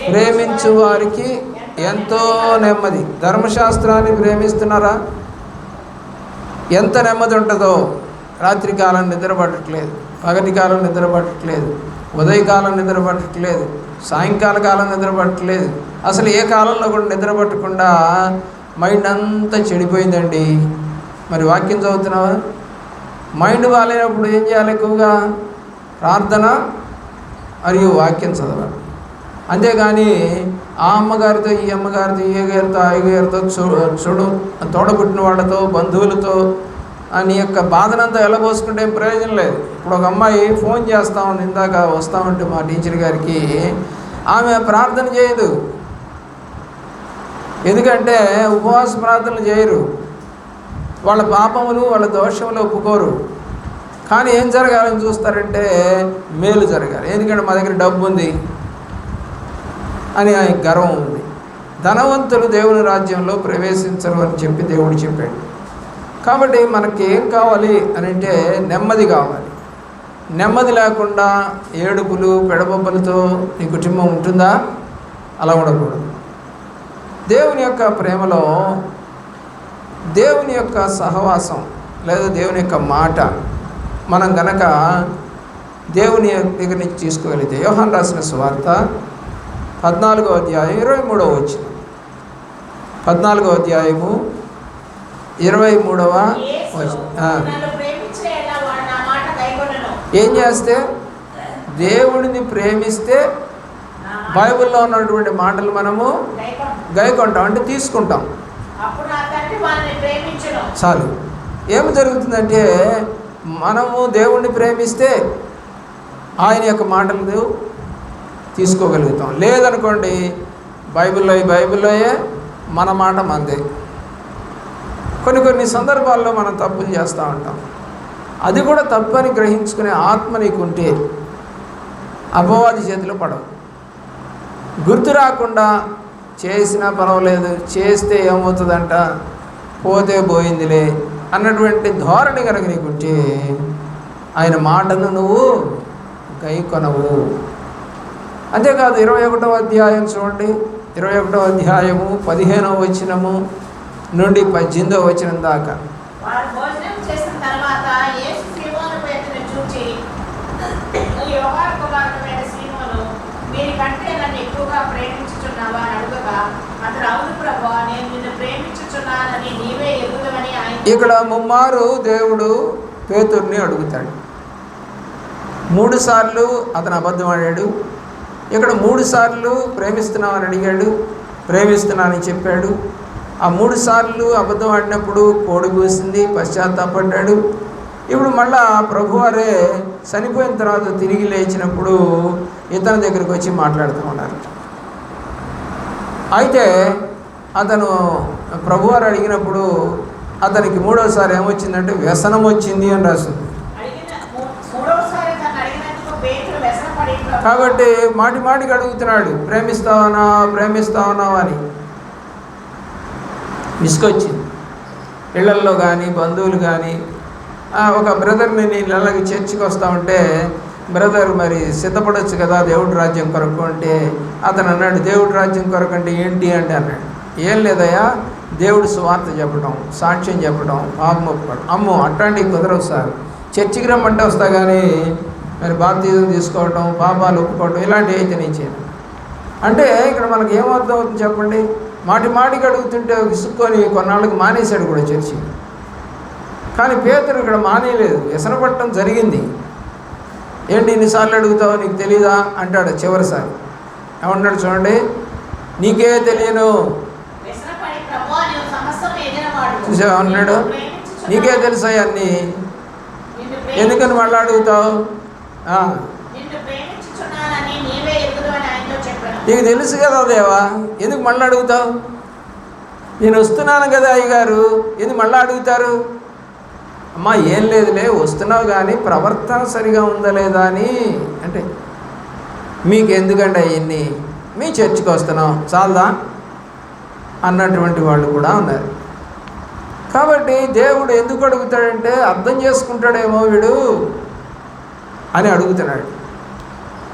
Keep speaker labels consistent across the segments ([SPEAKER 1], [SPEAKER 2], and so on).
[SPEAKER 1] ప్రేమించు వారికి ఎంతో నెమ్మది. ధర్మశాస్త్రాన్ని ప్రేమిస్తున్నారా? ఎంత నెమ్మది ఉంటుందో. రాత్రికాలం నిద్ర పట్టట్లేదు, పగటి కాలం నిద్ర పట్టట్లేదు, ఉదయకాలం నిద్ర పట్టట్లేదు, సాయంకాల కాలం నిద్ర పట్టట్లేదు, అసలు ఏ కాలంలో కూడా నిద్ర పట్టకుండా మైండ్ అంతా చెడిపోయిందండి. మరి వాక్యం చదువుతున్నావా? మైండ్ బాగాలేనప్పుడు ఏం చేయాలి? ఎక్కువగా ప్రార్థన మరియు వాక్యం చదవాలి. అంతేగాని ఆ అమ్మగారితో, ఈ అమ్మగారితో, ఈ గారితో, ఆ గారితో చూడు తోడబుట్టిన వాళ్ళతో, బంధువులతో నీ యొక్క బాధనంతా వెళ్ళబోసుకుంటే ఏం ప్రయోజనం లేదు. ఇప్పుడు ఒక అమ్మాయి ఫోన్ చేస్తామని ఇందాక వస్తామంటే మా టీచర్ గారికి, ఆమె ప్రార్థన చేయదు. ఎందుకంటే ఉపవాస ప్రార్థనలు చేయరు, వాళ్ళ పాపములు వాళ్ళ దోషములు ఒప్పుకోరు. కానీ ఏం జరగాలని చూస్తారంటే మేలు జరగాలి. ఎందుకంటే మా దగ్గర డబ్బు ఉంది అని ఆయన గర్వం ఉంది. ధనవంతులు దేవుని రాజ్యంలో ప్రవేశించరు అని చెప్పి దేవుడు చెప్పాడు. కాబట్టి మనకి ఏం కావాలి అని అంటే నెమ్మది కావాలి. నెమ్మది లేకుండా ఏడుపులు పెడబొబ్బలతో నీ కుటుంబం ఉంటుందా? అలా ఉండకూడదు. దేవుని యొక్క ప్రేమలో, దేవుని యొక్క సహవాసం లేదా దేవుని యొక్క మాట మనం గనక దేవుని దగ్గర నుంచి తీసుకోగలిగితే, యోహాను రాసిన సువార్త 14వ అధ్యాయం 23వ వచనం, 14వ అధ్యాయము 23వ వచనం. ఏం చేస్తే? దేవుడిని ప్రేమిస్తే బైబిల్లో ఉన్నటువంటి మాటలు మనము గైకొంటాం, అంటే తీసుకుంటాం. చాలు. ఏమి జరుగుతుందంటే మనము దేవుణ్ణి ప్రేమిస్తే ఆయన యొక్క మాటలు తీసుకోగలుగుతాం. లేదనుకోండి బైబిల్లోయే మన మాట మందే. కొన్ని సందర్భాల్లో మనం తప్పులు చేస్తూ ఉంటాం. అది కూడా తప్పని గ్రహించుకునే ఆత్మ నీకుంటే అపవాది చేతిలో పడవు. గుర్తు రాకుండా చేసినా పర్వాలేదు, చేస్తే ఏమవుతుందంట, పోతే పోయిందిలే అన్నటువంటి ధోరణి కనుక నీకుంటే ఆయన మాటను నువ్వు గైకొనవు. అంతేకాదు 21వ అధ్యాయం చూడండి, 21వ అధ్యాయము 15వ వచనము నుండి 18వ వచనం దాకా. ఇక్కడ ముమ్మారు దేవుడు పేతురుని అడుగుతాడు. 3 సార్లు అతను అబద్ధం ఆడాడు. ఇక్కడ 3 సార్లు ప్రేమిస్తున్నామని అడిగాడు, ప్రేమిస్తున్నానని చెప్పాడు. ఆ 3 సార్లు అబద్ధం ఆడినప్పుడు కోడి కూసింది, పశ్చాత్తాపడ్డాడు. ఇప్పుడు మళ్ళా ప్రభువారే చనిపోయిన తర్వాత తిరిగి లేచినప్పుడు ఇతని దగ్గరికి వచ్చి మాట్లాడుతూ ఉన్నారు. అయితే అతను ప్రభువారు అడిగినప్పుడు అతనికి 3వసారి ఏమొచ్చిందంటే వ్యసనం వచ్చింది అని రాసింది. కాబట్టి మాటికి అడుగుతున్నాడు, ప్రేమిస్తావనా అని. విసుకొచ్చింది. ఇళ్లల్లో కానీ బంధువులు కానీ, ఒక బ్రదర్ని నేను ఇళ్ళకి చర్చికి వస్తా ఉంటే, బ్రదర్ మరి సిద్ధపడవచ్చు కదా దేవుడి రాజ్యం కొరకు అంటే, అతను అన్నాడు దేవుడి రాజ్యం కొరకు అంటే ఏంటి అంటే అన్నాడు. ఏం లేదయ్యా, దేవుడు సువార్త చెప్పడం, సాక్ష్యం చెప్పడం, పాపం ఒప్పుకోవడం. అమ్మో అట్లాంటివి కుదరవు సార్, చర్చికి రమ్మంటే వస్తా కానీ మరి బాప్తిజం తీసుకోవడం, పాపాలు ఒప్పుకోవడం ఇలాంటివి అయితే నేను చేయను అంటే ఇక్కడ మనకి ఏమర్థం అవుతుంది చెప్పండి? మాటికి అడుగుతుంటే విసుక్కొని కొన్నాళ్ళకి మానేశాడు కూడా చర్చి. కానీ పేతురు ఇక్కడ మానేయలేదు, వ్యసనపడటం జరిగింది. ఏంటి ఇన్నిసార్లు అడుగుతావు, నీకు తెలీదా అంటాడు చివరిసారి. ఏమన్నాడు చూడండి, నీకే తెలియను. చూసావా అన్నాడు, నీకే తెలుసాయి అన్నీ, ఎందుకని మళ్ళీ అడుగుతావు? నీకు తెలుసు కదా దేవా, ఎందుకు మళ్ళీ అడుగుతావు? నేను వస్తున్నాను కదా అయ్యగారు, ఎందుకు మళ్ళీ అడుగుతారు? అమ్మా ఏం లేదులే, వస్తున్నావు కానీ ప్రవర్తన సరిగా ఉందా లేదా అని అంటే, మీకు ఎందుకండి అవన్నీ, మీ చర్చికి వస్తున్నాం చాలదా అన్నటువంటి వాళ్ళు కూడా ఉన్నారు. కాబట్టి దేవుడు ఎందుకు అడుగుతాడంటే అర్థం చేసుకుంటాడేమో వీడు అని అడుగుతున్నాడు.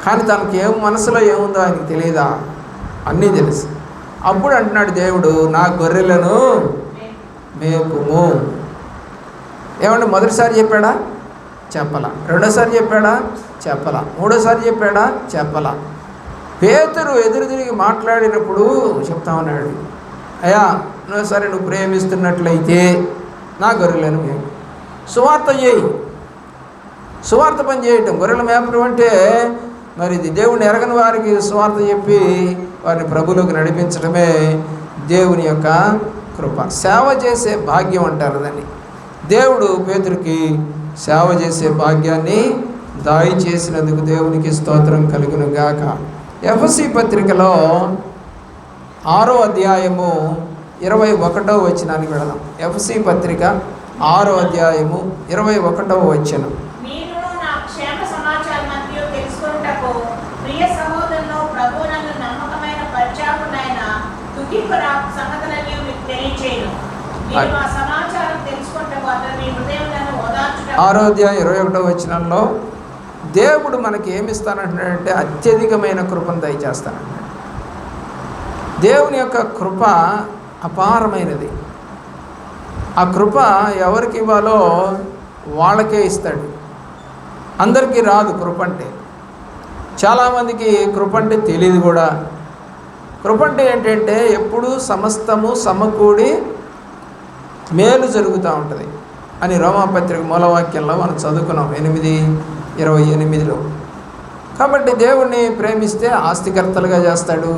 [SPEAKER 1] కానీ తనకి మనసులో ఏముందో ఆయనకి తెలియదా? అన్నీ తెలుసు. అప్పుడు అంటున్నాడు దేవుడు, నా గొర్రెలను మేపుము. ఏమంటే మొదటిసారి చెప్పాడా? చెప్పలా. రెండోసారి చెప్పాడా? చెప్పలా. మూడోసారి చెప్పాడా? చెప్పలా. పేతురు ఎదురు తిరిగి మాట్లాడినప్పుడు చెప్తా ఉన్నాడు, అయ్యా సరే నువ్వు ప్రేమిస్తున్నట్లయితే నా గొర్రెలను మేపు. సువార్త చేయి. సువార్త పని చేయటం, గొర్రెల మేపడం అంటే మరి ఇది దేవుని ఎరగని వారికి సువార్త చెప్పి వారిని ప్రభువులోకి నడిపించడమే దేవుని యొక్క కృప. సేవ చేసే భాగ్యం అంటారు దాన్ని. దేవుడు పేతురికి సేవ చేసే భాగ్యాన్ని దయచేసినందుకు దేవునికి స్తోత్రం కలుగును గాక. ఎఫెసీ పత్రికలో 6వ అధ్యాయము 21వ వచనానికి వెళదాం. ఎఫెసీ పత్రిక 6వ అధ్యాయము 21వ వచనం. ఆరోధ్యాయం 21వ వచనంలో దేవుడు మనకి ఏమిస్తానంటున్నాడంటే అత్యధికమైన కృపను దయచేస్తానంటున్నాడు. దేవుని యొక్క కృప అపారమైనది. ఆ కృప ఎవరికి ఇవ్వాలో వాళ్ళకే ఇస్తాడు. అందరికీ రాదు కృప అంటే. చాలామందికి కృప అంటే తెలియదు కూడా. కృప అంటే ఏంటంటే ఎప్పుడూ సమస్తము సమకూడి మేలు జరుగుతూ ఉంటుంది అని రోమాపత్రిక మూలవాక్యంలో మనం చదువుకున్నాం 8:28. కాబట్టి దేవుణ్ణి ప్రేమిస్తే ఆస్తికర్తలుగా చేస్తాడు,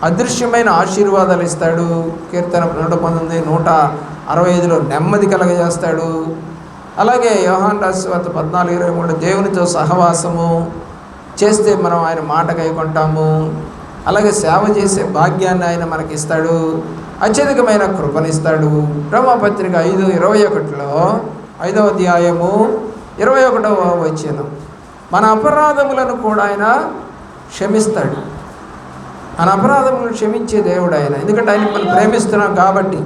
[SPEAKER 1] అదృశ్యమైన ఆశీర్వాదాలు ఇస్తాడు. కీర్తన 119, 165లో నెమ్మది కలగజేస్తాడు. అలాగే యోహాను రాసిన సువార్త 14:23 దేవునితో సహవాసము చేస్తే మనం ఆయన మాట కైకొంటాము. అలాగే సేవ చేసే భాగ్యాన్ని ఆయన మనకి ఇస్తాడు, అత్యధికమైన కృపనిస్తాడు. రోమాపత్రిక 5:21లో 5వ అధ్యాయము 21వ వచనం, మన అపరాధములను కూడా ఆయన క్షమిస్తాడు. మన అపరాధములను క్షమించే దేవుడు ఆయన. ఎందుకంటే ఆయన మనం ప్రేమిస్తున్నాం కాబట్టి.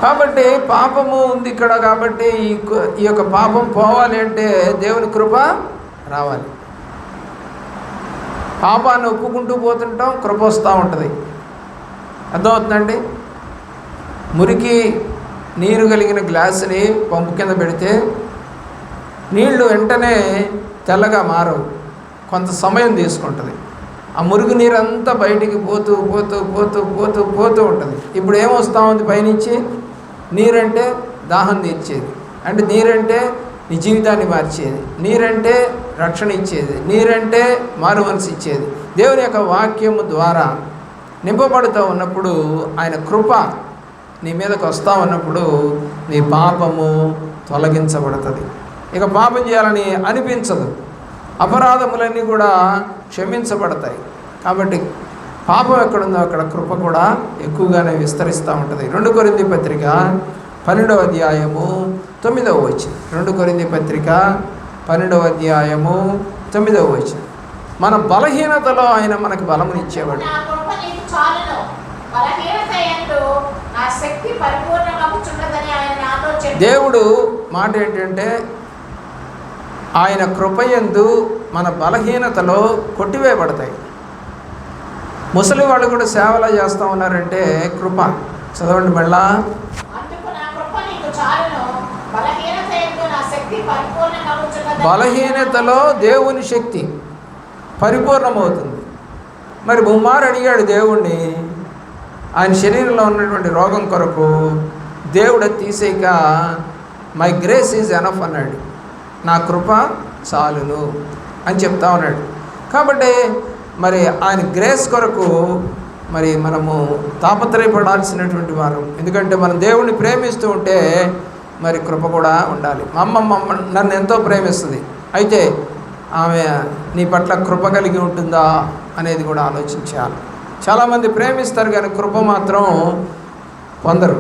[SPEAKER 1] కాబట్టి పాపము ఉంది ఇక్కడ. కాబట్టి ఈ యొక్క పాపం పోవాలి అంటే దేవుని కృప రావాలి. పాపాన్ని ఒప్పుకుంటూ పోతుంటాం, కృప వస్తూ ఉంటుంది. అర్థమవుతుందండి? మురికి నీరు కలిగిన గ్లాసుని పంపు కింద పెడితే నీళ్లు వెంటనే తెల్లగా మారవు, కొంత సమయం తీసుకుంటుంది. ఆ మురుగు నీరు అంతా బయటికి పోతూ పోతూ పోతూ పోతూ పోతూ ఉంటుంది. ఇప్పుడు ఏమొస్తూ ఉంది పైనుంచి? నీరంటే దాహం తీర్చేది, అంటే నీరంటే నీ జీవితాన్ని మార్చేది, నీరంటే రక్షణ ఇచ్చేది, నీరంటే మారు మనసు ఇచ్చేది. దేవుని యొక్క వాక్యము ద్వారా నింపబడుతూ ఉన్నప్పుడు ఆయన కృప నీ మీదకి వస్తూ ఉన్నప్పుడు నీ పాపము తొలగించబడుతుంది. ఇక పాపం చేయాలని అనిపించదు. అపరాధములన్నీ కూడా క్షమించబడతాయి. కాబట్టి పాపం ఎక్కడుందో అక్కడ కృప కూడా ఎక్కువగానే విస్తరిస్తూ ఉంటుంది. 2 కొరింథీ పత్రిక 12వ అధ్యాయము 9వ వచనం. 2 కొరింథీ పత్రిక 12వ అధ్యాయము 9వ వచనం. మన బలహీనతలో ఆయన మనకు బలమునిచ్చేవాడు. దేవుడు మాట ఏంటంటే ఆయన కృపయందు మన బలహీనతలో కొట్టివేయబడతాయి. ముసలి వాళ్ళు కూడా సేవలా చేస్తూ ఉన్నారంటే కృప. చదవండి మళ్ళా. బలహీనతలో దేవుని శక్తి పరిపూర్ణమవుతుంది. మరి ముమ్మారు అడిగాడు దేవుణ్ణి ఆయన శరీరంలో ఉన్నటువంటి రోగం కొరకు. దేవుడు తీసేక మై గ్రేస్ ఈజ్ ఎనఫ్ అన్నాడు. నా కృప చాలును అని చెప్తా ఉన్నాడు. కాబట్టి మరి ఆయన గ్రేస్ కొరకు మరి మనము తాపత్రయపడాల్సినటువంటి వారు. ఎందుకంటే మనం దేవుణ్ణి ప్రేమిస్తూ ఉంటే మరి కృప కూడా ఉండాలి. మా అమ్మమ్మ నన్ను ఎంతో ప్రేమిస్తుంది, అయితే ఆమె నీ పట్ల కృప కలిగి ఉంటుందా అనేది కూడా ఆలోచించాలి. చాలామంది ప్రేమిస్తారు కానీ కృప మాత్రం పొందరు.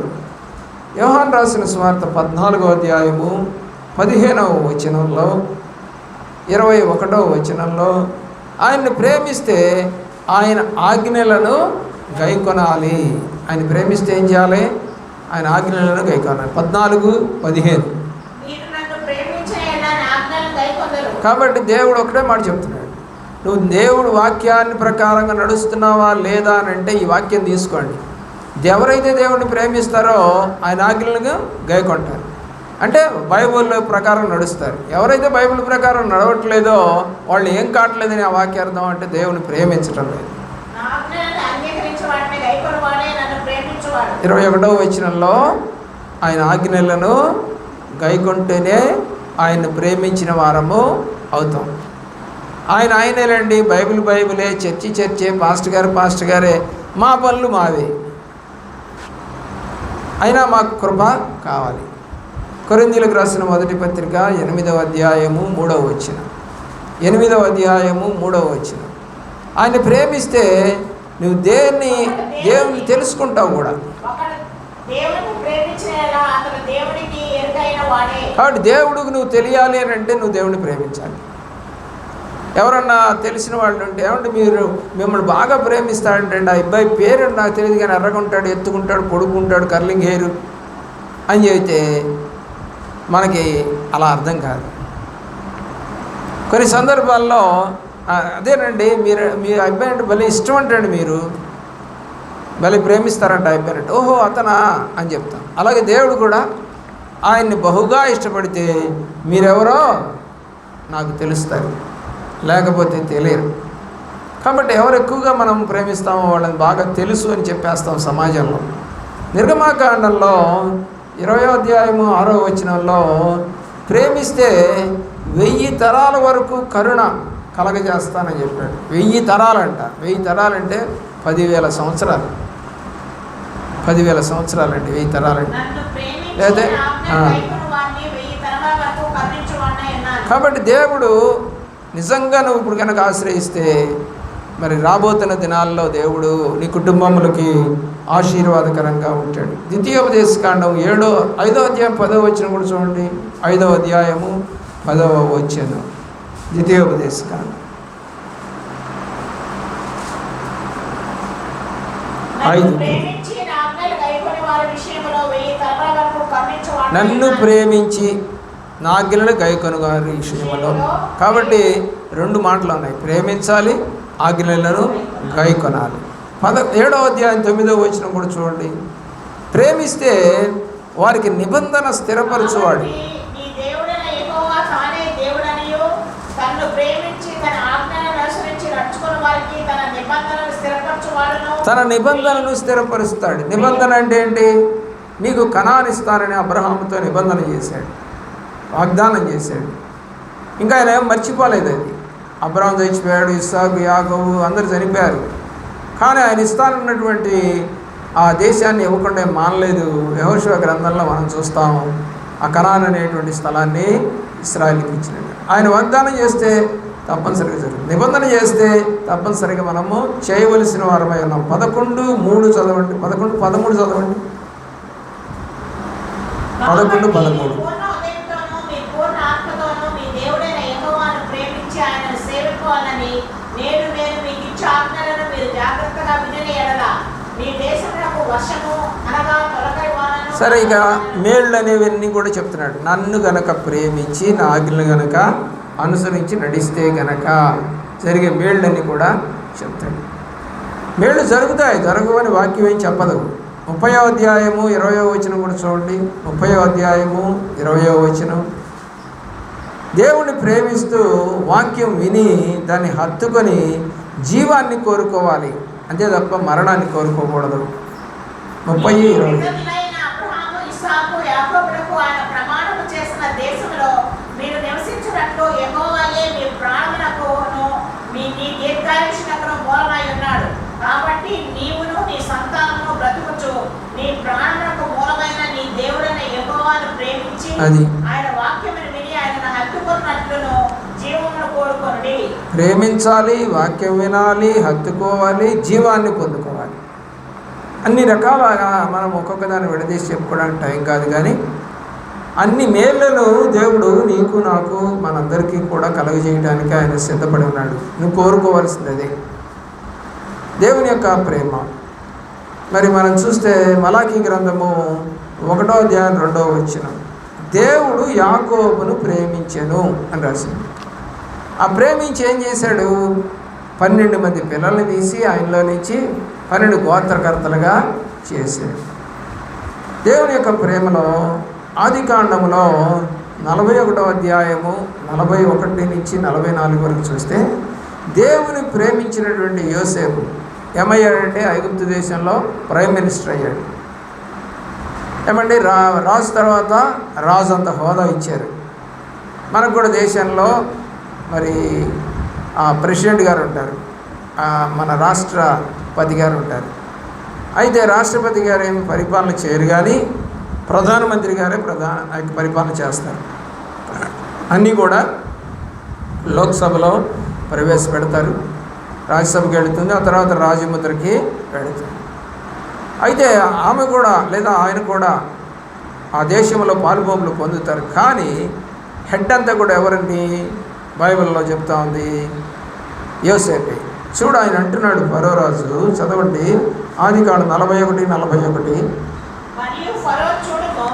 [SPEAKER 1] యోహాను రాసిన సువార్త 14వ అధ్యాయము 15వ వచనంలో 21వ వచనంలో ఆయన్ని ప్రేమిస్తే ఆయన ఆజ్ఞలను గైకొనాలి. ఆయన ప్రేమిస్తే ఏం చేయాలి? ఆయన ఆజ్ఞలను గైకొనాలి. 14:15. కాబట్టి దేవుడు ఒకటే మాట చెప్తున్నాడు, నువ్వు దేవుడు వాక్యాన్ని ప్రకారంగా నడుస్తున్నావా లేదా అని అంటే ఈ వాక్యం తీసుకోండి. ఎవరైతే దేవుడిని ప్రేమిస్తారో ఆయన ఆజ్ఞలను గైకొంటారు, అంటే బైబిల్ ప్రకారం నడుస్తారు. ఎవరైతే బైబిల్ ప్రకారం నడవట్లేదో వాళ్ళు ఏం కావట్లేదని ఆ వాక్యార్థం అంటే దేవుని ప్రేమించటం లేదు. 21వ వచనంలో ఆయన ఆజ్ఞలను గైకొంటేనే ఆయన్ని ప్రేమించిన వారము అవుతాం. ఆయనేనండి, బైబిలే, చర్చే, పాస్టర్ గారే, మా పనులు మావే, అయినా మాకు కృప కావాలి. కొరింథీయులకు రాసిన మొదటి పత్రిక 8వ అధ్యాయము 3వ వచనం. 8వ అధ్యాయము 3వ వచనం. ఆయన ప్రేమిస్తే నువ్వు దేవుని తెలుసుకుంటావు కూడా. కాబట్టి దేవుడికి నువ్వు తెలియాలి అని అంటే నువ్వు దేవుడిని ప్రేమించాలి. ఎవరన్నా తెలిసిన వాళ్ళు ఉంటే, ఏమంటే మీరు మిమ్మల్ని బాగా ప్రేమిస్తాడంటే, ఆ అబ్బాయి పేరు నాకు తెలియదు కానీ ఎర్రగుంటాడు, ఎత్తుకుంటాడు, పొడుగుంటాడు, కర్లింగ్ హెయిర్ అని చెబితే మనకి అలా అర్థం కాదు. కొన్ని సందర్భాల్లో అదేనండి, మీ అబ్బాయి అంటే భలే ఇష్టం అంటండి, మీరు భలే ప్రేమిస్తారంట అబ్బాయి అంటే, ఓహో అతనా అని చెప్తాం. అలాగే దేవుడు కూడా ఆయన్ని బహుగా ఇష్టపడితే మీరెవరో నాకు తెలుస్తారు, లేకపోతే తెలియరు. కాబట్టి ఎవరు ఎక్కువగా మనం ప్రేమిస్తామో వాళ్ళని బాగా తెలుసు అని చెప్పేస్తాం సమాజంలో. నిర్గమాకాండంలో 20వ అధ్యాయము 6వ వచనంలో ప్రేమిస్తే 1000 తరాల వరకు కరుణ కలగజేస్తానని చెప్పాడు. 1000 తరాలంట. 1000 తరాలంటే 10,000 సంవత్సరాలు. 10,000 సంవత్సరాలండి 1000 తరాలంటే. లేదా కాబట్టి దేవుడు నిజంగా నువ్వు ఇప్పుడు కనుక ఆశ్రయిస్తే మరి రాబోతున్న దినాల్లో దేవుడు నీ కుటుంబములకి ఆశీర్వాదకరంగా ఉంటాడు. ద్వితీయోపదేశకాండం 5వ అధ్యాయం 10వ వచనం కూడా చూడండి. 5వ అధ్యాయము 10వ వచనం ద్వితీయోపదేశకాండం. 5 నన్ను ప్రేమించి నా ఆజ్ఞలను గైకొను వారి విషయంలో. కాబట్టి 2 మాటలు ఉన్నాయి, ప్రేమించాలి, ఆజ్ఞలను గైకొనాలి. 7వ అధ్యాయం 9వ వచనం కూడా చూడండి. ప్రేమిస్తే వారికి నిబంధన స్థిరపరచువాడు. తన నిబంధనను స్థిరపరుస్తాడు. నిబంధన అంటే ఏంటి? నీకు కనాను ఇస్తానని అబ్రహాముతో నిబంధన చేశాడు, వాగ్దానం చేశాడు. ఇంకా ఆయన ఏం మర్చిపోలేదు. అది అబ్రహాం చచ్చిపోయాడు, ఇస్సాకు, యాకోబు అందరూ చనిపోయారు, కానీ ఆయన ఇస్తానన్నటువంటి ఆ దేశాన్ని ఇవ్వకుండా మానలేదు. యెహోషువ గ్రంథంలో మనం చూస్తాము ఆ కనాన్ అనేటువంటి స్థలాన్ని ఇశ్రాయేలుకి ఇచ్చినట్టు. ఆయన వాగ్దానం చేస్తే తప్పనిసరిగా జరుగుతుంది, నిబంధన చేస్తే తప్పనిసరిగా మనము చేయవలసిన వారమై ఉన్నాం. 11:3 చదవండి, 11:13 చదవండి. 11:13. సరే, ఇక మేళ్ళు అనేవన్నీ కూడా చెప్తున్నాడు. నన్ను గనక ప్రేమించి నా ఆజ్ఞలు గనక అనుసరించి నడిస్తే గనక జరిగే మేళ్ళని కూడా చెప్తాడు. మేళ్ళు జరుగుతాయి, జరగవని వాక్యం ఏం చెప్పదు. 30వ అధ్యాయము 20వ వచనం కూడా చూడండి. 30వ అధ్యాయము 20వ వచనం. దేవుణ్ణి ప్రేమిస్తూ వాక్యం విని దాన్ని హత్తుకొని జీవాన్ని కోరుకోవాలి, అంతే తప్ప మరణాన్ని కోరుకోకూడదు. 30:20.
[SPEAKER 2] కాబట్టి నీవును నీ సంతానము బ్రతుకుచు నీ ప్రాణమునకు మూలమైన నీ దేవుడైన యెహోవాను ప్రేమించి ఆయన వాక్యమును విని ఆయనను హత్తుకొన్నట్లును జీవమును కోరుకొనుడి.
[SPEAKER 1] ప్రేమించాలి, వాక్యం వినాలి, హత్తుకోవాలి, జీవాన్ని పొందుకోవాలి. అన్ని రకాలుగా మనం ఒక్కొక్క దాన్ని విడదీసి చెప్పుకోవడానికి టైం కాదు, కానీ అన్ని మేళ్లను దేవుడు నీకు నాకు మనందరికీ కూడా కలుగజేయడానికి ఆయన సిద్ధపడి ఉన్నాడు. నువ్వు కోరుకోవాల్సింది అదే, దేవుని యొక్క ప్రేమ. మరి మనం చూస్తే మలాకీ గ్రంథము 1వ అధ్యాయం 2వ వచనం, దేవుడు యాకోబును ప్రేమించెను అని రాసింది. ఆ ప్రేమించి ఏం చేశాడు? 12 మంది పిల్లల్ని తీసి ఆయనలో నుంచి 12 గోత్రకర్తలుగా చేశాడు. దేవుని యొక్క ప్రేమలో ఆదికాండములో 41వ అధ్యాయము 41 నుంచి 44 వరకు చూస్తే దేవుని ప్రేమించినటువంటి యోసేపు ఏమయ్యాడంటే ఐగుప్తు దేశంలో ప్రైమ్ మినిస్టర్ అయ్యాడు. ఏమండి, రాజు తర్వాత రాజు అంత హోదా ఇచ్చారు. మనకు కూడా దేశంలో మరి ప్రెసిడెంట్ గారు ఉంటారు, మన రాష్ట్రపతి గారు ఉంటారు. అయితే రాష్ట్రపతి గారు ఏమి పరిపాలన చేయరు, కానీ ప్రధానమంత్రి గారే పరిపాలన చేస్తారు. అన్నీ కూడా లోక్సభలో ప్రవేశపెడతారు, రాజ్యసభకి వెళుతుంది, ఆ తర్వాత రాజముద్రకి వెళుతుంది. అయితే ఆమె కూడా లేదా ఆయన కూడా ఆ దేశంలో పాలుభూములు పొందుతారు. కానీ హెడ్ అంతా కూడా ఎవరండి? బైబిల్లో చెప్తా ఉంది, యోసేపే. చూడు, ఆయన అంటున్నాడు ఫరో రాజు, చదవండి ఆదికాండం 41:41.
[SPEAKER 2] మరియు ఫరో చూడుము,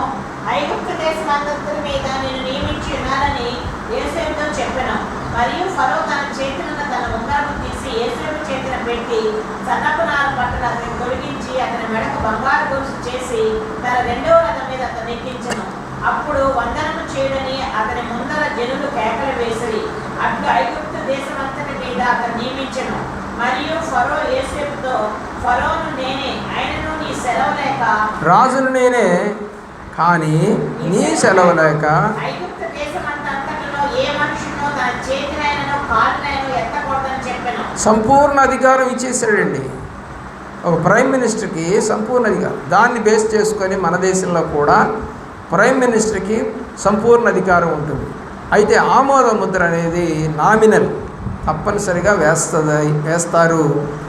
[SPEAKER 2] ఐగుప్తు దేశమంతటి మీద నిన్ను నియమించి ఉన్నానని యోసేపుతో చెప్పెను. మరియు ఫరో తన చేతినున్న తన ఉంగరము తీసి యోసేపు చేతిన పెట్టి సన్నపు నార పట్టును అతని తొలగించి అతని మెడకు బంగారు గొలుసు చేసి తన 2వ రథం మీద అతను ఎక్కించెను. అప్పుడు వందనము చేయడని అతని ముందర జనులు కేకలు వేసిరి. అట్లు ఐగుప్తు దేశమంతటి మీద అతను నియమించెను. మరియు ఫరో యోసేపుతో, ఫరోను నేనే, ఆయనను నీ సెలవు లేక,
[SPEAKER 1] రాజును నేనే కానీ నీ సెలవు లేక,
[SPEAKER 2] ఐగుప్తు దేశమంతటిలో ఏ మనుషునో తన చేతినైనను కాలునైనను ఎత్తకూడదని చెప్పెను.
[SPEAKER 1] సంపూర్ణ అధికారం ఇచ్చేసాడండి ఒక ప్రైమ్ మినిస్టర్కి, సంపూర్ణ అధికారం. దాన్ని బేస్ చేసుకొని మన దేశంలో కూడా ప్రైమ్ మినిస్టర్కి సంపూర్ణ అధికారం ఉంటుంది. అయితే ఆమోద ముద్ర అనేది నామినల్, తప్పనిసరిగా వేస్తారు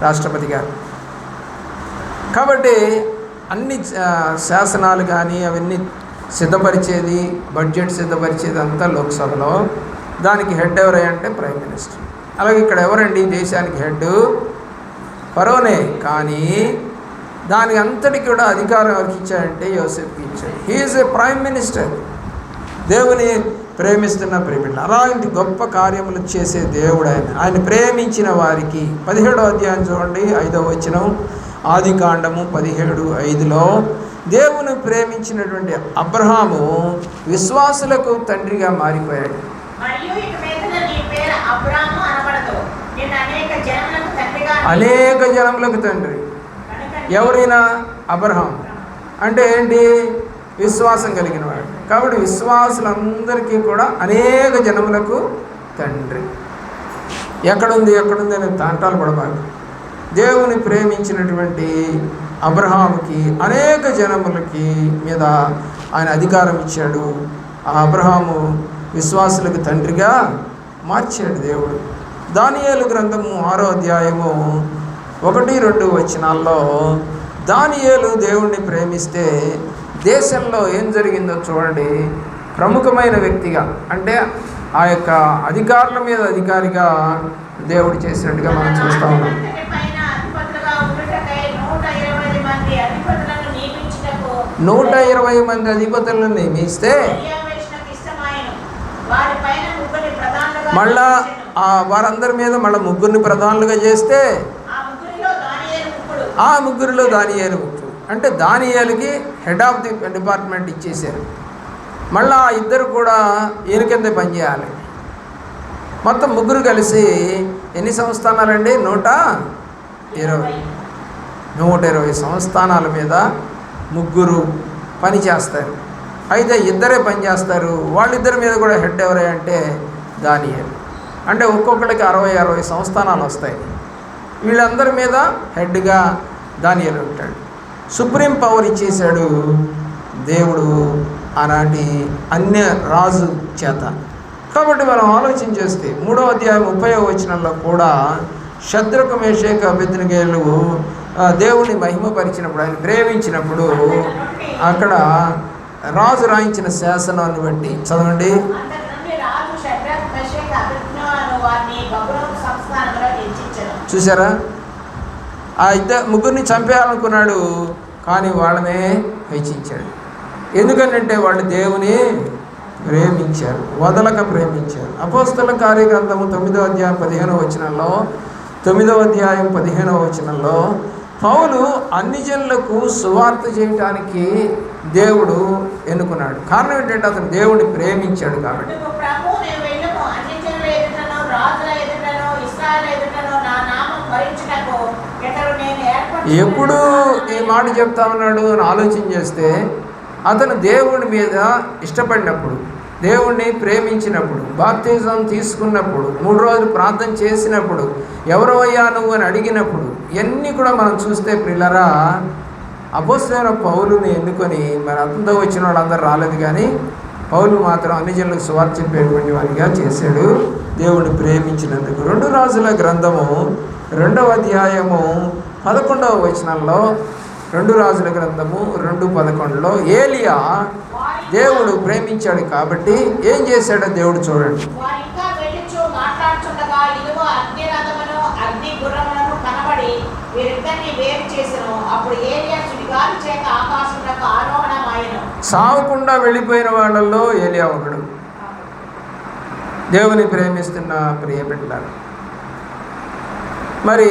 [SPEAKER 1] రాష్ట్రపతి గారు. కాబట్టి అన్ని శాసనాలు కానీ అవన్నీ సిద్ధపరిచేది, బడ్జెట్ సిద్ధపరిచేది అంతా లోక్సభలో. దానికి హెడ్ ఎవరంటే ప్రైమ్ మినిస్టర్. అలాగే ఇక్కడ ఎవరండి దేశానికి హెడ్? ఫరోనే. కానీ దానికి అంతటికి కూడా అధికారం ఎవరికి ఇచ్చాడంటే యోసేపుకి ఇచ్చాడు. హీఈస్ ఏ ప్రైమ్ మినిస్టర్. దేవుని ప్రేమిస్తున్న ప్రేమికులు, అలాంటి గొప్ప కార్యములు చేసే దేవుడు ఆయన ప్రేమించిన వారికి. 17వ అధ్యాయం చూడండి 5వ వచనం, ఆదికాండము 17:5లో దేవుని ప్రేమించినటువంటి అబ్రహాము విశ్వాసులకు తండ్రిగా మారిపోయాడు.
[SPEAKER 2] మరియు ఇక మీదట నీ పేరు అబ్రాము అనబడదు, నిన్ను అనేక జనములకు తండ్రిగా.
[SPEAKER 1] అనేక జనములకు తండ్రి ఎవరైనా? అబ్రహాం. అంటే ఏంటి? విశ్వాసం కలిగిన వాడు. కాబట్టి విశ్వాసులందరికీ కూడా అనేక జనములకు తండ్రి. ఎక్కడుంది అని తాంటాలు పడబాలి. దేవుని ప్రేమించినటువంటి అబ్రహాముకి అనేక జనములకి మీద ఆయన అధికారం ఇచ్చాడు. ఆ అబ్రహాము విశ్వాసులకు తండ్రిగా మార్చాడు దేవుడు. దానియేలు గ్రంథము 6వ అధ్యాయము 1-2 వచనాల్లో దానియేలు దేవుణ్ణి ప్రేమిస్తే దేశంలో ఏం జరిగిందో చూడండి. ప్రముఖమైన వ్యక్తిగా, అంటే ఆ యొక్క అధికారుల మీద అధికారిగా దేవుడు చేసినట్టుగా మనం చూస్తూ ఉన్నాం. 120 మంది అధిపతులను నియమిస్తే మళ్ళా వారందరి మీద మళ్ళీ 3 ప్రధానులుగా చేస్తే ఆ 3లో దానియేలు ముఖ్యుడు. అంటే దానియేలుకి హెడ్ ఆఫ్ ది డిపార్ట్మెంట్ ఇచ్చేశారు. మళ్ళీ ఆ 2 కూడా ఈయన కింద పనిచేయాలి. మొత్తం 3 కలిసి ఎన్ని సంస్థానాలండి? 120 సంస్థానాల మీద 3 పని చేస్తారు. అయితే 2 పని చేస్తారు. వాళ్ళిద్దరి మీద కూడా హెడ్ ఎవరంటే దానియేలు. అంటే ఒక్కొక్కరికి 60 సంస్థానాలు వస్తాయి. వీళ్ళందరి మీద హెడ్గా దానియేలు ఉంటాడు. సుప్రీం పవర్ ఇచ్చేశాడు దేవుడు ఆనాటి అన్య రాజు చేత. కాబట్టి మనం ఆలోచన చేస్తే 3వ అధ్యాయం 30వ వచనంలో కూడా శద్రకు మేషకు అబేద్నెగోలు దేవుని మహిమపరిచినప్పుడు, ఆయన ప్రేమించినప్పుడు అక్కడ రాజు రాయించిన శాసనాన్ని బట్టి చదవండి.
[SPEAKER 2] అంతటి నుండి రాజు షడ్రక్ మెషక్ అబేద్నెగో అను వారిని బబులోను సంస్థానంలో హెచ్చించెను.
[SPEAKER 1] చూసారా, ఆ ముగ్గురిని చంపేయాలనుకున్నాడు, కానీ వాళ్ళనే హెచ్చించాడు. ఎందుకంటే వాళ్ళు దేవుని ప్రేమించారు, వదలక ప్రేమించారు. అపోస్తల కార్యగ్రంథము 9వ అధ్యాయం 15వ వచనంలో 9వ అధ్యాయం 15వ వచనంలో పౌలు అన్ని జనులకు సువార్త చేయటానికి దేవుడు ఎన్నుకున్నాడు. కారణం ఏంటంటే అతను దేవుడిని ప్రేమించాడు కాబట్టి. ఎప్పుడు ఈ మాట చెప్తా ఉన్నాడు అని ఆలోచన చేస్తే, అతను దేవుడి మీద ఇష్టపడినప్పుడు, దేవుణ్ణి ప్రేమించినప్పుడు, బాప్తిజం తీసుకున్నప్పుడు, 3 రోజులు ప్రార్థన చేసినప్పుడు, ఎవరో అయ్యా నువ్వు అని అడిగినప్పుడు, ఇవన్నీ కూడా మనం చూస్తే ప్రియులారా, అపోస్తలుడైన పౌలుని ఎన్నుకొని, మరి అతనితో వచ్చిన వాళ్ళందరూ రాలేదు, కానీ పౌలు మాత్రం అన్ని జనులకు సువార్త చెప్పేటువంటి వాడిగా చేశాడు దేవుడిని ప్రేమించినందుకు. 2 రాజుల గ్రంథము 2వ అధ్యాయము 11వ వచనంలో, 2 రాజుల గ్రంథము 2:11లో ఏలియా దేవుడు ప్రేమించాడు కాబట్టి ఏం చేశాడో దేవుడు చూడండి. సావకుండా వెళ్ళిపోయిన వాళ్ళల్లో ఏలియా ఒకడు. దేవుని ప్రేమిస్తున్న ప్రియ బిడ్డలారా, మరి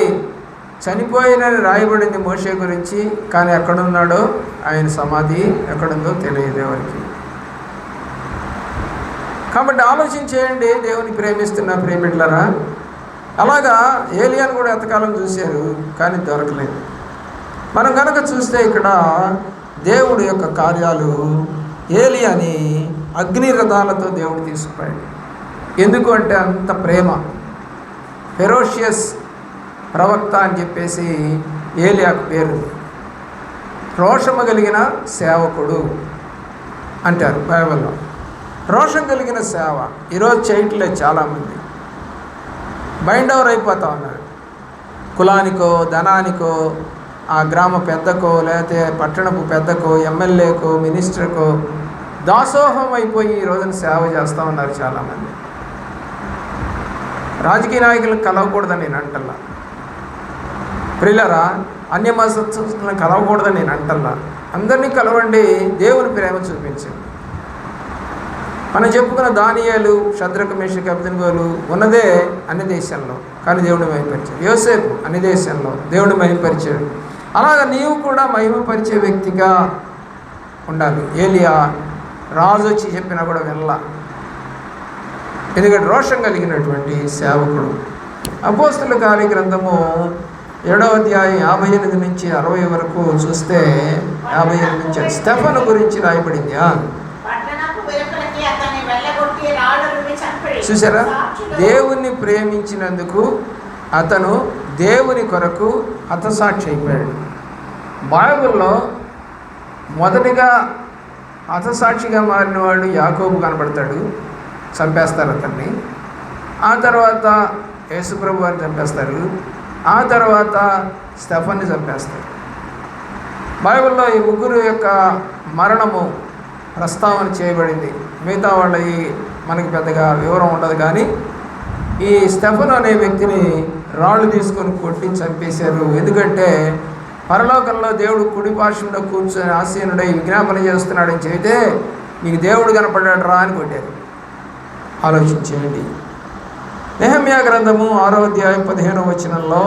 [SPEAKER 1] చనిపోయినని రాయబడింది మోషే గురించి, కానీ ఎక్కడున్నాడో ఆయన సమాధి ఎక్కడుందో తెలియదు ఎవరికి. కాబట్టి ఆలోచన చేయండి, దేవుని ప్రేమిస్తున్న ప్రేమిట్లరా. అలాగా ఏలియాను కూడా ఎంతకాలం చూశారు, కానీ దొరకలేదు. మనం కనుక చూస్తే ఇక్కడ దేవుడు యొక్క కార్యాలు, ఏలియాని అగ్ని రథాలతో దేవుడు తీసుకుపోయాడు. ఎందుకు అంటే అంత ప్రేమ. ఫెరోషియస్ ప్రవక్త అని చెప్పేసి ఏలియాకు పేరు. రోషము కలిగిన సేవకుడు అంటారు బైబిల్లో. రోషం కలిగిన సేవ ఈరోజు చేయట్లేదు చాలామంది. బైండ్ ఓవర్ అయిపోతా ఉన్నారు. కులానికో, ధనానికో, ఆ గ్రామ పెద్దకో, లేకపోతే పట్టణపు పెద్దకో, ఎమ్మెల్యేకో, మినిస్టర్కో దాసోహం అయిపోయి ఈ రోజున సేవ చేస్తూ ఉన్నారు చాలామంది. రాజకీయ నాయకులకు కలవకూడదని నేను అంటల్లా, ప్రియులారా. అన్య మతస్థులను కలవకూడదని నేను అంటల్లా. అందరినీ కలవండి, దేవుని ప్రేమ చూపించండి. మనం చెప్పుకున్న దానియేలు, షద్రకు, మేషకు, అబేద్నెగోలు ఉన్నదే అన్ని దేశాల్లో, కానీ దేవుడిని మహిమపరిచాడు. యోసేపు అన్ని దేశాల్లో దేవుడిని మహిమపరిచాడు. అలాగా నీవు కూడా మహిమపరిచే వ్యక్తిగా ఉండాలి. ఏలియా రాజు వచ్చి చెప్పినా కూడా వెళ్ళా, ఎందుకంటే రోషం కలిగినటువంటి సేవకుడు. అపోస్తలుల కార్యగ్రంథము 7వ అధ్యాయం 58 నుంచి 60 వరకు చూస్తే, 58 నుంచి స్టెఫను గురించి రాయబడింది. చూసారా, దేవుణ్ణి ప్రేమించినందుకు అతను దేవుని కొరకు హతసాక్షి అయిపోయాడు. బైబిల్లో మొదటిగా హతసాక్షిగా మారినవాడు యాకోబు కనబడతాడు, చంపేస్తారు అతన్ని. ఆ తర్వాత యేసుప్రభు వారిని చంపేస్తారు. ఆ తర్వాత స్టెఫన్ని చంపేస్తారు. బైబిల్లో ఈ ముగ్గురు యొక్క మరణము ప్రస్తావన చేయబడింది. మిగతా వాళ్ళ మనకి పెద్దగా వివరం ఉండదు, కానీ ఈ స్టెఫను అనే వ్యక్తిని రాళ్ళు తీసుకొని కొట్టి చంపేశారు. ఎందుకంటే పరలోకంలో దేవుడు కుడి పార్శ్వంలో కూర్చొని ఆసీనుడై విజ్ఞాపన చేస్తున్నాడని చెబితే, నీకు దేవుడు కనపడ్డాడు రా అని కొట్టారు. ఆలోచించేయండి. నెహెమ్యా గ్రంథము 6వ అధ్యాయం 15వ వచనంలో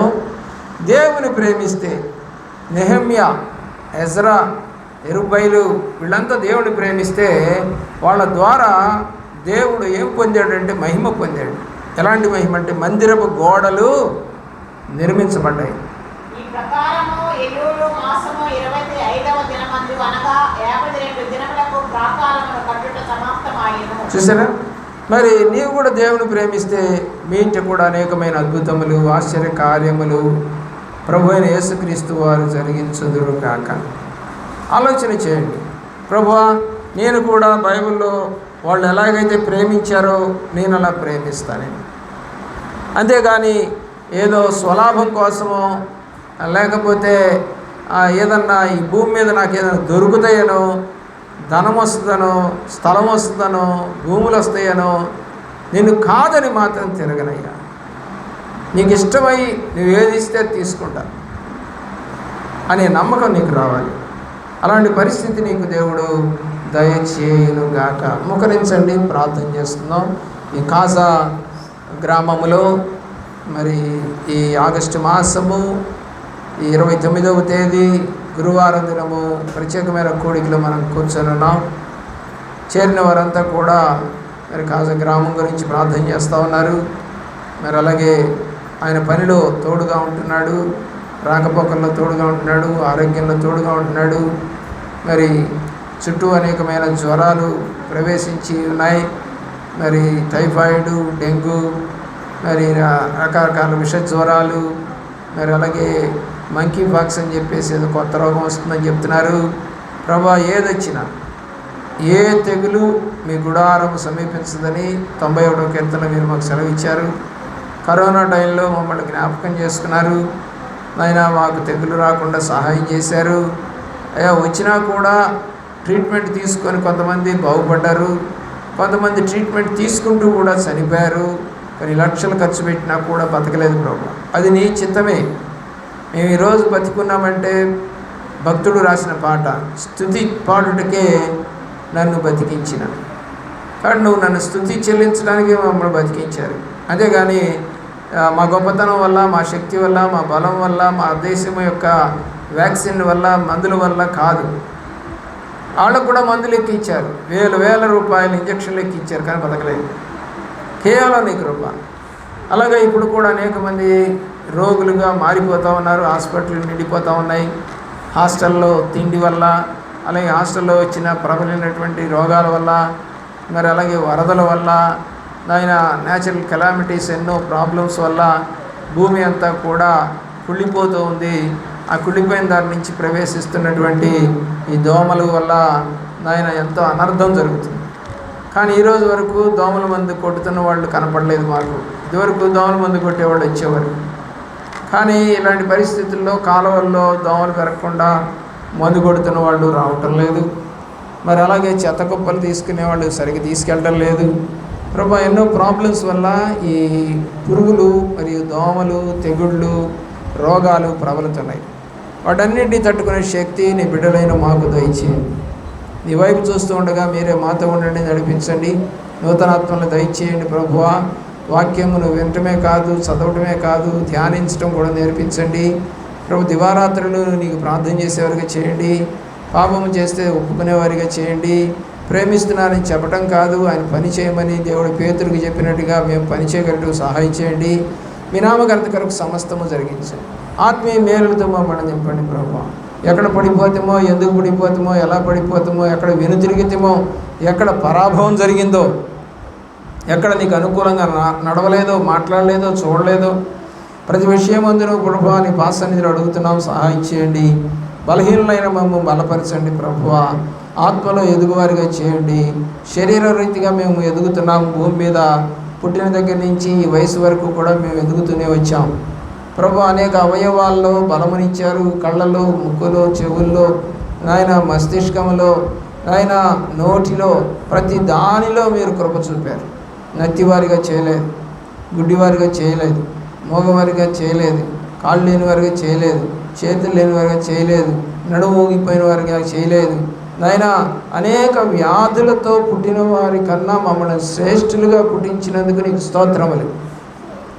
[SPEAKER 1] దేవుని ప్రేమిస్తే నెహెమ్యా, ఎజ్రా, యెరుబ్బయలు వీళ్ళంతా దేవుని ప్రేమిస్తే వాళ్ళ ద్వారా దేవుడు ఏం పొందాడంటే మహిమ పొందాడు. ఎలాంటి మహిమ అంటే మందిరపు గోడలు నిర్మించబడ్డాయి. చూసారా, మరి నీవు కూడా దేవుని ప్రేమిస్తే మీ ఇంటి కూడా అనేకమైన అద్భుతములు, ఆశ్చర్య కార్యములు ప్రభు అయిన యేసుక్రీస్తు వారు జరిగించుదురు కాక. ఆలోచన చేయండి, ప్రభువా నేను కూడా బైబిల్లో వాళ్ళు ఎలాగైతే ప్రేమించారో నేను అలా ప్రేమిస్తాను. అంతేగాని ఏదో స్వలాభం కోసమో, లేకపోతే ఏదన్నా ఈ భూమి మీద నాకు ఏదైనా దొరుకుతాయనో, ధనం వస్తుందనో, స్థలం వస్తుందనో, భూములు వస్తాయనో నిన్ను కాదని మాత్రం తిరగనయ్యా. నీకు ఇష్టమై నువ్వు ఏది ఇస్తే తీసుకుంటా అనే నమ్మకం నీకు రావాలి. అలాంటి పరిస్థితి నీకు దేవుడు దయచేయునుగాక. ముఖరించండి, ప్రార్థన చేస్తున్నాం. ఈ కాజా గ్రామములో మరి ఈ ఆగస్టు మాసము ఈ 29వ తేదీ గురువారం దినము ప్రత్యేకమైన కోడికలో మనం కూర్చొని ఉన్నాం. చేరిన వారంతా కూడా మరి కాజా గ్రామం గురించి ప్రార్థన చేస్తూ ఉన్నారు. మరి అలాగే ఆయన పనిలో తోడుగా ఉంటున్నాడు, రాకపోకల్లో తోడుగా ఉంటున్నాడు, ఆరోగ్యంలో తోడుగా ఉంటున్నాడు. మరి చుట్టూ అనేకమైన జ్వరాలు ప్రవేశించి ఉన్నాయి. మరి టైఫాయిడ్, డెంగ్యూ, మరి రకరకాల విష జ్వరాలు, మరి అలాగే మంకీ పాక్స్ అని చెప్పేసి ఏదో కొత్త రోగం వస్తుందని చెప్తున్నారు. ప్రభా, ఏదొచ్చినా ఏ తెగులు మీ గుడారం సమీపించదని 91వ కీర్తన మీరు మాకు సెలవిచ్చారు. కరోనా టైంలో మమ్మల్ని జ్ఞాపకం చేసుకున్నారు. నాయన, మాకు తెగులు రాకుండా సహాయం చేశారు. అయ్యా, వచ్చినా కూడా ట్రీట్మెంట్ తీసుకొని కొంతమంది బాగుపడ్డారు, కొంతమంది ట్రీట్మెంట్ తీసుకుంటూ కూడా చనిపోయారు. కొన్ని లక్షలు ఖర్చు పెట్టినా కూడా బతకలేదు ప్రభు. అది నీ చిత్తమే. మేము ఈరోజు బతికున్నామంటే భక్తుడు రాసిన పాట, స్తుతి పాడుటకే నన్ను బతికించిన. కాబట్టి నువ్వు నన్ను స్తుతి చెల్లించడానికి మమ్మల్ని బతికించారు. అంతేగాని మా గొప్పతనం వల్ల, మా శక్తి వల్ల, మా బలం వల్ల, మా దేశం యొక్క వ్యాక్సిన్ వల్ల, మందుల వల్ల కాదు. వాళ్ళకు కూడా మందులు ఎక్కించారు, వేల రూపాయలు ఇంజక్షన్లు ఎక్కించారు, కానీ బతకలేదు. కేవలం నీ కృప. అలాగే ఇప్పుడు కూడా అనేక మంది రోగులుగా మారిపోతూ ఉన్నారు. హాస్పిటల్ నిండిపోతూ ఉన్నాయి. హాస్టల్లో తిండి వల్ల, అలాగే హాస్టల్లో వచ్చిన ప్రబలినటువంటి రోగాల వల్ల, మరి అలాగే వరదల వల్ల, నాయన న్యాచురల్ కెలామిటీస్, ఎన్నో ప్రాబ్లమ్స్ వల్ల భూమి అంతా కూడా కుళ్ళిపోతూ ఉంది. ఆ కుళ్ళిపోయిన దాని నుంచి ప్రవేశిస్తున్నటువంటి ఈ దోమల వల్ల నాయన ఎంతో అనర్థం జరుగుతుంది. కానీ ఈరోజు వరకు దోమల మందు కొట్టుతున్న వాళ్ళు కనపడలేదు మాకు. ఇదివరకు దోమల మందు కొట్టేవాళ్ళు వచ్చేవారు. కానీ ఇలాంటి పరిస్థితుల్లో కాలువల్లో దోమలు పెరగకుండా మందు కొడుతున్న వాళ్ళు రావటం లేదు. మరి అలాగే చెత్త కుప్పలు తీసుకునేవాళ్ళు సరిగ్గా తీసుకెళ్ళడం లేదు. ప్రభా, ఎన్నో ప్రాబ్లమ్స్ వల్ల ఈ పురుగులు మరియు దోమలు, తెగుళ్ళు, రోగాలు ప్రబలుతున్నాయి. వాటన్నిటిని తట్టుకునే శక్తి నీ బిడ్డలైన మాకు దయచేయండి. నీ వైపు చూస్తూ ఉండగా మీరే మాతో ఉండండి, నడిపించండి. నూతనాత్మలను దయచేయండి ప్రభువా. వాక్యమును వినటమే కాదు, చదవటమే కాదు, ధ్యానించడం కూడా నేర్పించండి ప్రభు. దివారాత్రులు నీకు ప్రార్థన చేసేవారిగా చేయండి. పాపము చేస్తే ఒప్పుకునేవారిగా చేయండి. ప్రేమిస్తున్నానని చెప్పడం కాదు, ఆయన పని చేయమని దేవుడు పేతురుకి చెప్పినట్టుగా మేము పని చేయగలటకు సహాయం చేయండి. మీ నామకర్త కొరకు సమస్తము జరిగించండి. ఆత్మీయ మేలులతో మమ్మల్ని నింపండి ప్రభు. ఎక్కడ పడిపోతామో, ఎందుకు పడిపోతామో, ఎలా పడిపోతామో, ఎక్కడ వెనుతిరిగితేమో, ఎక్కడ పరాభవం జరిగిందో, ఎక్కడ నీకు అనుకూలంగా నడవలేదో, మాట్లాడలేదో, చూడలేదో, ప్రతి విషయం అందులో ప్రభువా నీ పాసన్నిధిలో అడుగుతున్నాం, సహాయం చేయండి. బలహీనమైన మమ్మల్ని బలపరచండి ప్రభువా. ఆత్మలో ఎదుగువారిగా చేయండి. శరీర రీతిగా మేము ఎదుగుతున్నాం. భూమి మీద పుట్టిన దగ్గర నుంచి ఈ వయసు వరకు కూడా మేము ఎదుగుతూనే వచ్చాం ప్రభు. అనేక అవయవాల్లో బలమునిచ్చారు. కళ్ళలో, ముక్కులో, చెవుల్లో, నాయన మస్తిష్కంలో, నాయన నోటిలో, ప్రతి దానిలో మీరు కృప చూపారు. నత్తివారిగా చేయలేదు, గుడ్డివారిగా చేయలేదు, మోగవారిగా చేయలేదు, కాళ్ళు లేని వారిగా చేయలేదు, చేతులు లేని వారిగా చేయలేదు, నడుము ఊగిపోయిన వారిగా చేయలేదు. నాయన అనేక వ్యాధులతో పుట్టిన వారి కన్నా మమ్మల్ని శ్రేష్ఠులుగా పుట్టించినందుకు నీకు స్తోత్రములు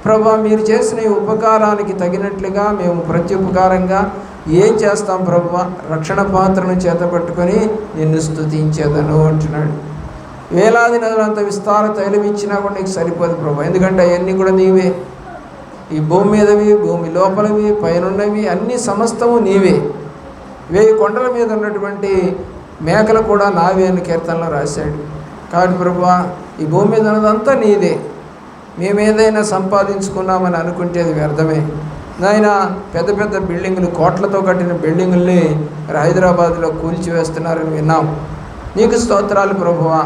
[SPEAKER 1] ప్రభా. మీరు చేసిన ఈ ఉపకారానికి తగినట్లుగా మేము ప్రత్యుపకారంగా ఏం చేస్తాం ప్రభా? రక్షణ పాత్రను చేతపట్టుకొని నిన్ను స్తుతించేదను అంటున్నాడు. వేలాది నదులంత విస్తార తైలం ఇచ్చినా కూడా నీకు సరిపోదు ప్రభా. ఎందుకంటే అవన్నీ కూడా నీవే. ఈ భూమి మీదవి, భూమి లోపలవి, పైనున్నవి అన్ని సమస్తము నీవే. 1000 కొండల మీద ఉన్నటువంటి మేకలు కూడా నావే అని కీర్తనలో రాశాడు. కాబట్టి ప్రభువా, ఈ భూమి మీద ఉన్నదంతా నీదే. మేమేదైనా సంపాదించుకున్నామని అనుకుంటే అది వ్యర్థమే. నాయన, పెద్ద పెద్ద బిల్డింగులు, కోట్లతో కట్టిన బిల్డింగుల్ని హైదరాబాద్లో కూల్చివేస్తున్నారని విన్నాం. నీకు స్తోత్రాలు ప్రభువా.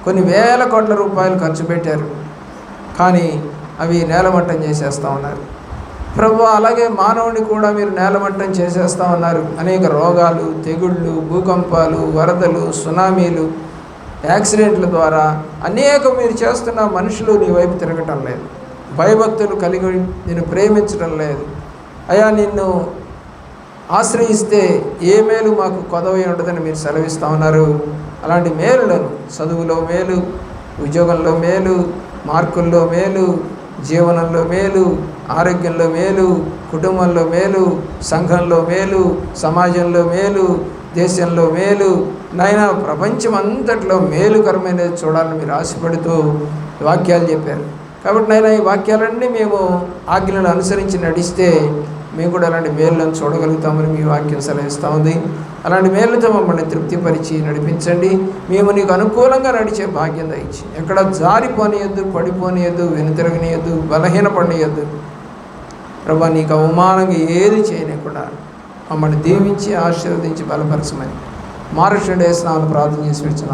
[SPEAKER 1] కొన్ని వేల కోట్ల రూపాయలు ఖర్చు పెట్టారు, కానీ అవి నేలమట్టం చేసేస్తూ ఉన్నారు. ప్రభు అలాగే మానవుని కూడా మీరు నేలమట్టం చేసేస్తామన్నారు. అనేక రోగాలు, తెగుళ్ళు, భూకంపాలు, వరదలు, సునామీలు, యాక్సిడెంట్ల ద్వారా అనేక మీరు చేస్తున్న మనుషులు నీ వైపు తిరగటం లేదు, భయభక్తులు కలిగి నిన్ను ప్రేమించడం లేదు. అయ్యా నిన్ను ఆశ్రయిస్తే ఏ మేలు మాకు కొదవై ఉండదని మీరు సెలవిస్తూ ఉన్నారు. అలాంటి మేలులను చదువులో మేలు, ఉద్యోగంలో మేలు, మార్కుల్లో మేలు, జీవనంలో మేలు, ఆరోగ్యంలో మేలు, కుటుంబంలో మేలు, సంఘంలో మేలు, సమాజంలో మేలు, దేశంలో మేలు, నాయన ప్రపంచం అంతట్లో మేలుకరమైనది చూడాలని మీరు ఆశపడుతూ వాక్యాలు చెప్పారు. కాబట్టి నాయన ఈ వాక్యాలన్నీ మేము ఆజ్ఞలను అనుసరించి నడిస్తే మేము కూడా అలాంటి మేలులను చూడగలుగుతామని మీ వాక్యం సెలవిస్తూ ఉంది. అలాంటి మేలుతో మమ్మల్ని తృప్తిపరిచి నడిపించండి. మేము నీకు అనుకూలంగా నడిచే భాగ్యం దయచి ఎక్కడ జారిపోనియద్దు, పడిపోనియద్దు, వెనుతిరగనియద్దు, బలహీనపడియద్దు. ప్రభా నీకు అవమానంగా ఏది చేయలేకుండా మమ్మల్ని దీవించి ఆశీర్వదించి బలపరచమని మారుషుడేసినామని ప్రార్థన చేసి వచ్చిన